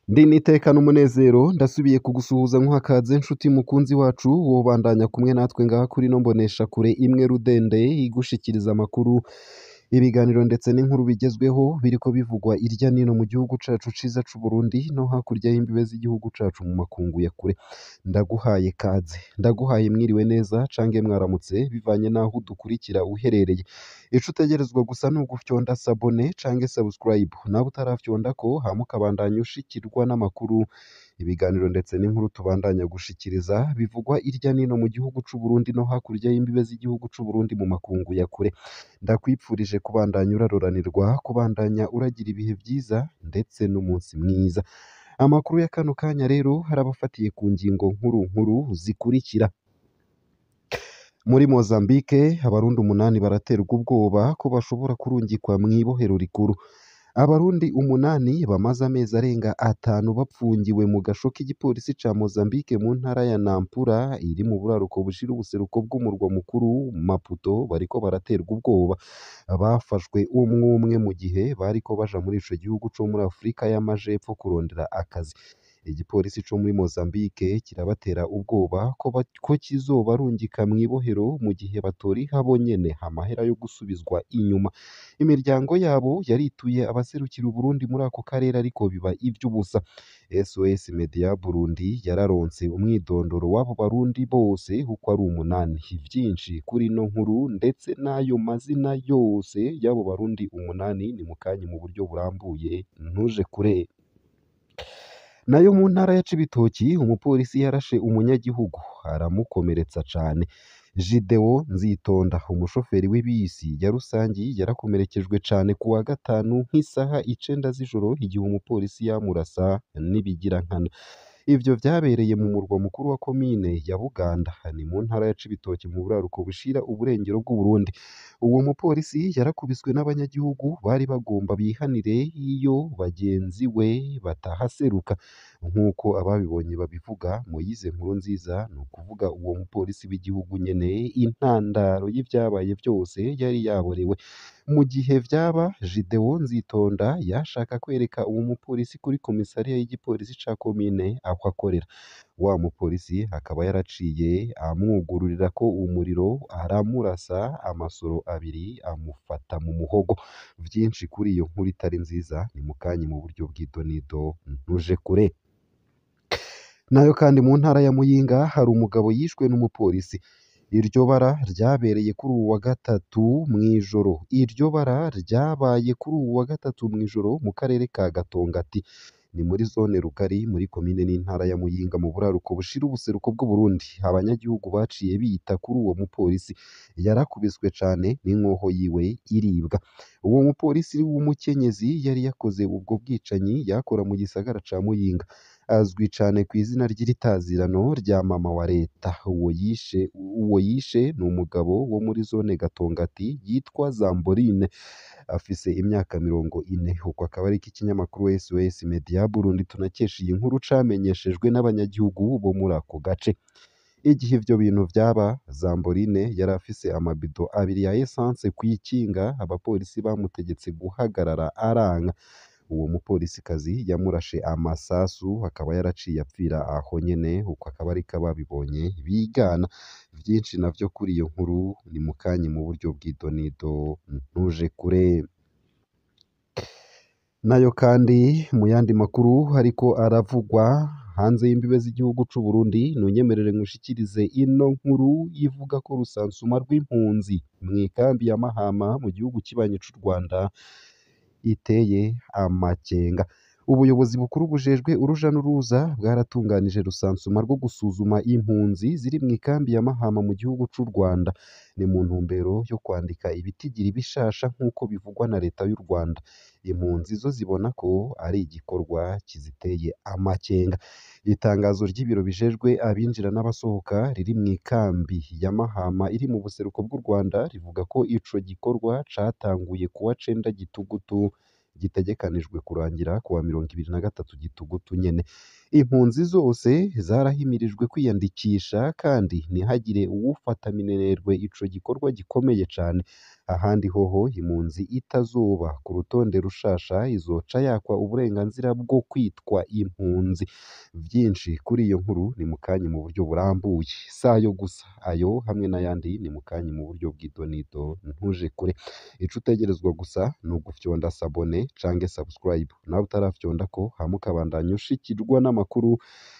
Ndi nitekana umunezero ndasubiye kugusuhuza nk'uhakaze nshuti mukunzi wacu wobandanya kumwe natwe ngaha kuri no mbonesha kure imwe rudende igushikiriza amakuru ibiganiro ndetse n'inkuru bigezweho biriko bivugwa irya nino mu gihugu cacu ciza c'u Burundi no hakurya y'imbibe z'igihugu cacu mu makungu ya kure ndaguhaye kaze ndaguhaye mwiriwe neza cange mwaramutse bivanye naho udukurikira uherereye ico utegerezwa gusa ni ugufyonda sabone cange subscribe nawe utarafyondako hama ukabandanya ushikirwa n'amakuru ibiganiro ndetse n'inkuru tubandanya gushikiriza bivugwa irya nino mu gihugu c'u Burundi no hakurya y'imbibe z'igihugu c'u Burundi mu makungu ya kure ndakwipfurije kubandanya uraroranirwa kubandanya uragira ibihe vyiza ndetse n'umunsi mwiza amakuru ya kano kanya rero harabafatiye ku ngingo nkuru zikurikira muri Mozambique abarundi 8 baraterwa ubwoba ko bashobora kurungikwa mw'ibohero rikuru abarundi 8 bamaze amezi arenga 5 bapfungiwe mu gasho k'igipolisi ca Mozambique mu ntara ya Nampula iri mu buraruko bushira ubuseruko bw'umurwa mukuru Maputo bariko baraterwa ubwoba bafashwe umwe mu gihe bariko baja muri ico gihugu co muri Afrika y'Amajepfo kurondera akazi igipolisi co muri Mozambique kirabatera ubwoba ko kizobarungika mw'ibohero mu gihe batoriha bonyene amahera yo gusubizwa inyuma imiryango yabo yarituye abaserukira Burundi muri ako karere ariko biba ivy'ubusa SOS Media Burundi yararonse umwidondoro w'abo barundi bose uko ari 8 vyinshi kuri no nkuru ndetse n'ayo mazina yose y'abo barundi 8 ni mukanye mu buryo burambuye ntuje kure nayo mu ntara ya Cibitoki umupolisi yarashe umunyagihugu aramukomeretsa cane Jideo Nzitonda umushoferi w'ibisi ya rusangi yarakomerekejwe cane kuwa gatanu nk'isaha 9 z'ijoro igihe umupolisi yamurasa nibigira nkana ivyo vyabereye mu murwa mukuru wa komine ya Buganda ni mu ntara ya Cibitoki mu buraruko bushira uburengero bw'u Burundi uwo mupolisi yarakubiswe n'abanyagihugu bari bagomba bihanire iyo bagenzi we batahaseruka nk'uko ababibonye babivuga Moyize Nkurunziza ni ukuvuga uwo mupolisi w'igihugu nyene intandaro y'ivyabaye vyose yari yaborewe mu gihe vyaba Jideo Nzitonda yashaka kwereka uwo mupolisi kuri komisariya y'igipolisi ca komine aho akorera wa mupolisi akaba yaraciye amwugururira ko umuriro aramurasa amasoro abiri amufata mu muhogo vyinshi kuri iyo nkuru itari nziza ni mukanye mu buryo bw'idonido ntuje kure nayo kandi mu ntara ya Muyinga hari umugabo yishwe n'umupolisi iryo bara ryabereye kuri uwa gatatu mw'ijoro iryo bara ryabaye kuri uwa gatatu mw'ijoro mu karere ka Gatongati ni muri zone rugari muri komine n'intara ya Muyinga mu buraruko bushira ubuseruko bw'u Burundi abanyagihugu baciye bita kuri uwo mupolisi yarakubiswe cane n'inkoho yiwe iribwa uwo mupolisi w'umukenyezi yari yakoze ubwo bwicanyi yakora mu gisagara ca Muyinga azwi cane ku izina ry'itazirano rya mama wa leta uwo yishe ni umugabo wo muri zone Gatongati yitwa Zamborine afise imyaka 40 uko akaba ari ikinyamakuru SOS Media Burundi tunakesha iyi nkuru camenyeshejwe n'abanyagihugu bo muri ako gace igihe ivyo bintu vyaba Zamborine yari afise amabido 2 ya essence kwikinga abapolisi bamutegetse guhagarara aranka uwo mupolisikazi yamurashe amasasu akaba yaraciye apfira aho nyene uko akaba ari kababibonye bigana vyinshi navyo kuri iyo nkuru ni mukanye mu buryo bw'idonido ntuje kure nayo kandi mu yandi makuru ariko aravugwa hanze y'imbibe z'igihugu c'u Burundi nunyemerere ngushikirize ino nkuru ivuga ko rusansuma rw'impunzi mw'ikambi ya Mahama mu gihugu kibanye c'u Rwanda iteye amakenga ubuyobozi bukuru bujejwe uruja n'uruza bwaratunganije rusansuma rwo gusuzuma impunzi ziri mw'ikambi ya Mahama mu gihugu c'u Rwanda ni mu ntumbero yo kwandika ibitigiri bishasha nk'uko bivugwa na leta y'u Rwanda impunzi zo zibona ko ari igikorwa kiziteye amakenga itangazo ry'ibiro bijejwe abinjira n'abasohoka riri mw'ikambi ya Mahama iri mu buseruko bw'u Rwanda rivuga ko ico gikorwa catanguye kuwa 9 Gitugutu gitegekanijwe kurangira kuwa 23 Gitugutu nyene Impunzi zose zarahimirijwe kwiyandikisha kandi ntihagire uwufata minenerwe ico gikorwa gikomeye cane. Ahandi hoho impunzi itazoba ku rutonde rushasha izoca yakwa uburenganzira bwo kwitwa impunzi. Vyinshi kuri iyo nkuru ni mu kanya mu buryo burambuye. Sayo gusa, ayo hamwe n'ayandi ni mu kanya mu buryo bw'idonido, ntuje kure. Ico utegerezwa gusa ni ugufyonda sabone canke subscribe, nawe utarafyondako hama ukabandanya ushikirwa n'amakuru,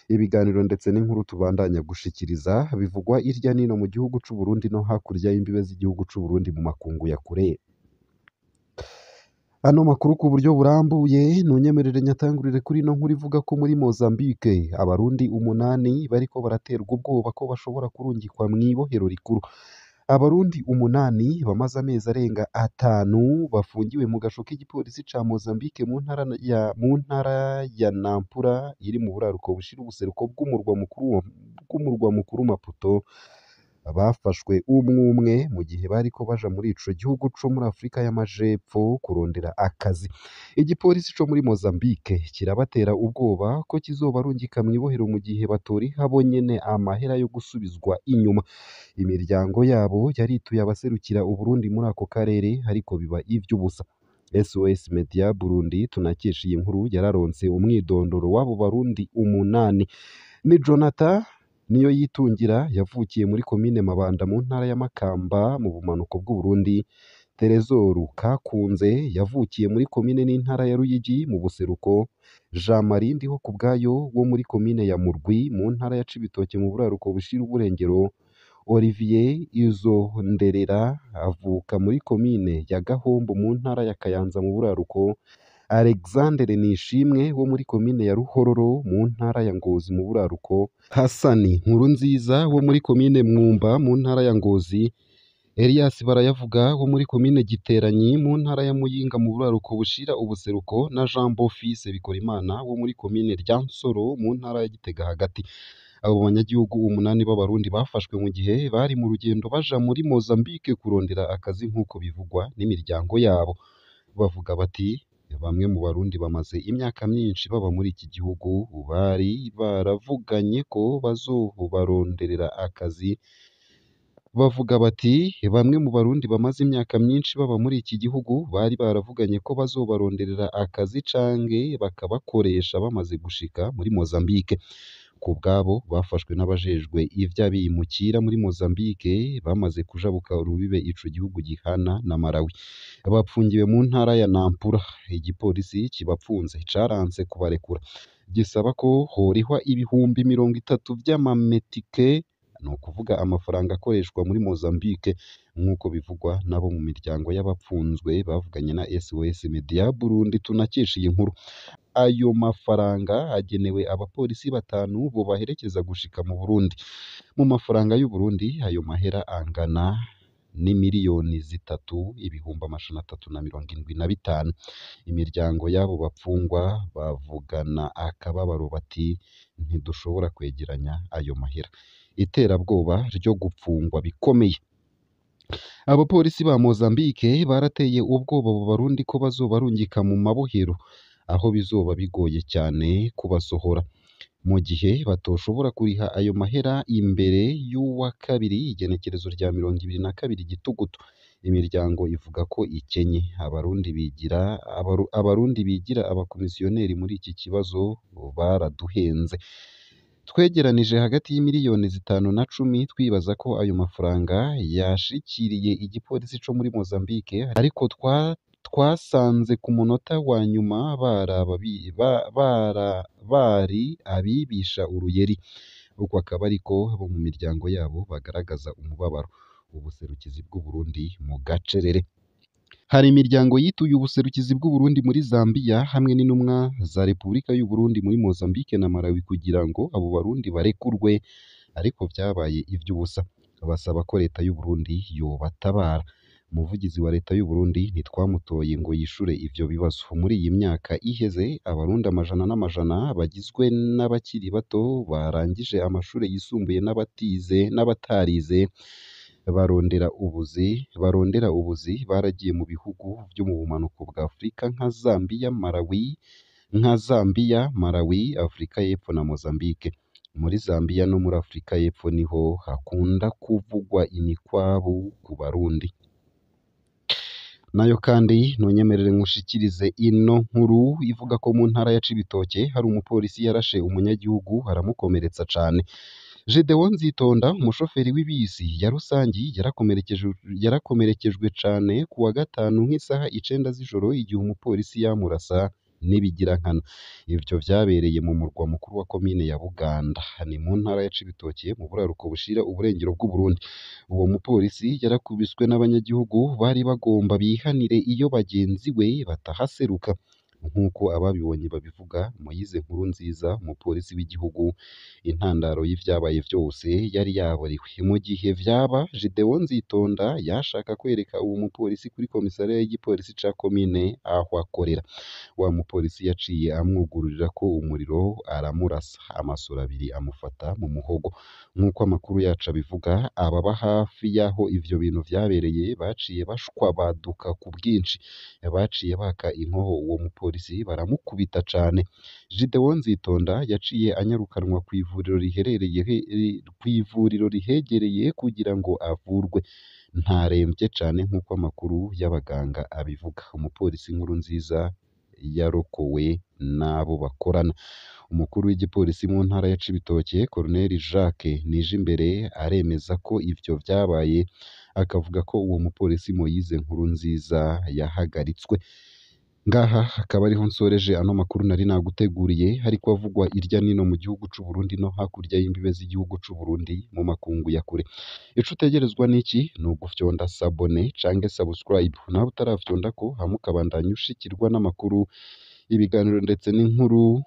ibiganiro ndetse n'inkuru tubandanya gushikiriza bivugwa irya nino mu gihugu c'u Burundi no hakurya y'imbibe z'igihugu c'u Burundi mu makungu ya kure. Ano makuru ku buryo burambuye nunyemerere nyatangurire kuri ino nkuru ivuga ko muri Mozambique abarundi 8 bariko baraterwa ubwoba ko bashobora kurungikwa mw'ibohero rikuru. Abarundi 8 bamaze amezi arenga 5 bafungiwe mu gasho k'igipolisi ca Mozambique mu ntara ya Nampula iri mu buraruko bushira ubuseruko bw'umurwa mukuru Maputo. Bafashwe umwe mu gihe bariko baja muri ico gihugu co muri Afrika y'Amajepfo kurondera akazi. Igipolisi co muri Mozambique kirabatera ubwoba ko kizobarungika mw'ibohero mu gihe batoriha bonyene amahera yo gusubizwa inyuma. Imiryango yabo yarituye abaserukira Uburundi muri ako karere ariko biba ivy'ubusa. SOS Media Burundi tunakesha iyi nkuru yararonse umwidondoro w'abo Barundi 8. Ni Jonathan niyo yitungira yavukiye muri komine Mabanda mu ntara ya Makamba mu bumanuko bw'u Burundi. Terezoru Kakunze yavukiye muri komine n'intara ya Ruyigi mu buseruko. Jean Marie Ndiho kubwayo wo muri komine ya Murwi mu ntara ya Cibitoke mu buraruko bushira uburengero. Olivier Izonderera avuka muri komine ya Gahombo mu ntara ya Kayanza mu buraruko. Alexandre Nishimwe wo muri komine ya Ruhororo mu ntara ya Ngozi mu buraruko. Hasani Nkurunziza wo muri komine Mwumba mu ntara ya Ngozi. Elias Barayavuga wo muri komine Giteranyi mu ntara ya Muyinga mu buraruko bushira ubuseruko na Jean Bofise Bikorimana wo muri komine Ryansoro mu ntara ya Gitega hagati. Abo banyagihugu 8 b'abarundi bafashwe mu gihe bari mu rugendo baja muri Mozambique kurondera akazi nk'uko bivugwa n'imiryango yabo. Bavuga bati bamwe mu Barundi bamaze imyaka myinshi baba muri iki gihugu bari baravuganye ko bazobaronderera akazi. Bavuga bati bamwe mu Barundi bamaze imyaka myinshi baba muri iki gihugu bari baravuganye ko bazobaronderera akazi canke bakabakoresha bamaze gushika muri Mozambique. Ku bwabo bafashwe n'abajejwe ivy'abimukira muri Mozambique bamaze kujabuka urubibe ico gihugu gihana na Malawi. Bapfungiwe mu ntara ya Nampula. Igipolisi kibapfunze caranse kubarekura, gisaba ko horihwa ibihumbi 30 vy'amametike, ni ukuvuga amafaranga akoreshwa muri Mozambique nk'uko bivugwa nabo mu miryango y'abapfunzwe bavuganye na SOS Media Burundi tunakesha iyi nkuru. Ayo mafaranga agenewe abapolisi 5 bo baherekeza gushika mu Burundi. Mu mafaranga y'u Burundi ayo mahera angana n'imiliyoni 3,375. Imiryango y'abo bapfungwa bavugana akababaro bati ntidushobora kwegeranya ayo mahera. Iterabwoba ryo gupfungwa bikomeye. Abapolisi ba Mozambique barateye ubwoba abo Barundi ko bazobarungika mu mabohero aho bizoba bigoye cyane kubasohora mu gihe batoshobora kuriha ayo mahera imbere y'uwa kabiri igenekerezo rya 22 Gitugutu. Imiryango ivuga ko ikenye. Abarundi bigira abakomisiyoneri muri iki kibazo baraduhenze. Twegeranije hagati y'imiliyoni 5 na 10 twibaza ko ayo mafaranga yashikiriye igipolisi co muri Mozambique, ariko twasanze ku munota wa nyuma bari abibisha uruyeri. Uko akaba ariko bo mu miryango yabo bagaragaza umubabaro. Ubuserukizi bw'u Burundi mu gacerere. Hari imiryango yituye ubuserukizi bw'u Burundi muri Zambia hamwe n'intumwa za Repubulika y'u Burundi muri Mozambique na Malawi kugira ngo abo Barundi barekurwe, ariko vyabaye ivy'ubusa. Basaba ko leta y'u Burundi yobatabara. Umuvugizi wa leta y'u Burundi ntitwamutoye ngo yishure ivyo bibazo. Muri iyi myaka iheze Abarundi amajana n'amajana bagizwe n'abakiri bato barangije amashure yisumbuye n'abatarize barondera ubuzi baragiye mu bihugu vyo mu bumanuko bwa Afrika nka Zambia, Malawi nka Zambia, Malawi, Afurika y'Epfo na Mozambique. Muri Zambia no muri Afurika y'Epfo niho hakunda kuvugwa imikwabu ku Barundi. Nayo kandi ntunyemerere nkushikirize ino nkuru ivuga ko mu ntara ya Cibitoke hari umupolisi yarashe umunyagihugu aramukomeretsa cane. Gedeon Nzitonda umushoferi w'ibisi ya rusangi yarakomerekejwe cane ku wa gatanu nk'isaha 9 z'ijoro igihe umupolisi yamurasa n'ibigirankana. Ivyo vyabereye mu murwa mukuru wa komine ya Buganda ni mu ntara ya Cibitoke mu buraruko bushira uburengero bw'u Burundi. Uwo mupolisi yarakubiswe n'abanyagihugu bari bagomba bihanire iyo bagenzi we batahaseruka. Nk'uko ababibonye babivuga, Moise Nkurunziza umupolisi w'igihugu intandaro y'ivyabaye vyose yari yaburiwe. Mu gihe vyaba Gedeon Nzitonda yashaka kwereka uwo mupolisi kuri komisariya y'igipolisi ca komine aho akorera. Wa mupolisi yaciye amwugururira ko umuriro aramurasa amasura abiri amufata mu muhogo. Nk'uko amakuru yacu abivuga, ababa hafi y'aho ivyo bintu vyabereye baciye bashwabaduka ku bwinshi, baciye baka inkoho uwo mupolisi baramukubita cane. Gedeon Nzitonda yaciye anyarukanwa kw'ivuriro rihegereye kugira ngo avurwe. Ntaremvye cane nk'uko amakuru y'abaganga abivuga. Umupolisi Nkurunziza yarokowe n'abo bakorana. Umukuru w'igipolisi mu ntara ya Cibitoke Colonel Jacques Nijimbere aremeza ko ivyo vyabaye, akavuga ko uwo mupolisi Moise Nkurunziza yahagaritswe. Ngaha akaba ariho nsoreje ano makuru nari naguteguriye, hariko avugwa irya nino mu gihugu c'u Burundi no hakurya y'imbibe z'igihugu c'u Burundi mu makungu ya kure. Ico utegerezwa n'iki? Ni ugufyonda sabone canke subscribe. Nawe utarafyondako hama ukabandanya ushikirwa n'amakuru, ibiganiro ndetse n'inkuru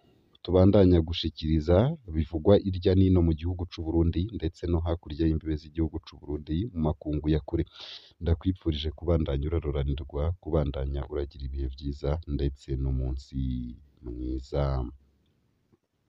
tubandanya gushikiriza bivugwa irya nino mu gihugu c'u Burundi ndetse no hakurya y'imbibe z'igihugu c'u Burundi mu makungu ya kure. Ndakwipfurije kubandanya uraroranirwa, kubandanya uragira ibihe vyiza ndetse n'umunsi mwiza.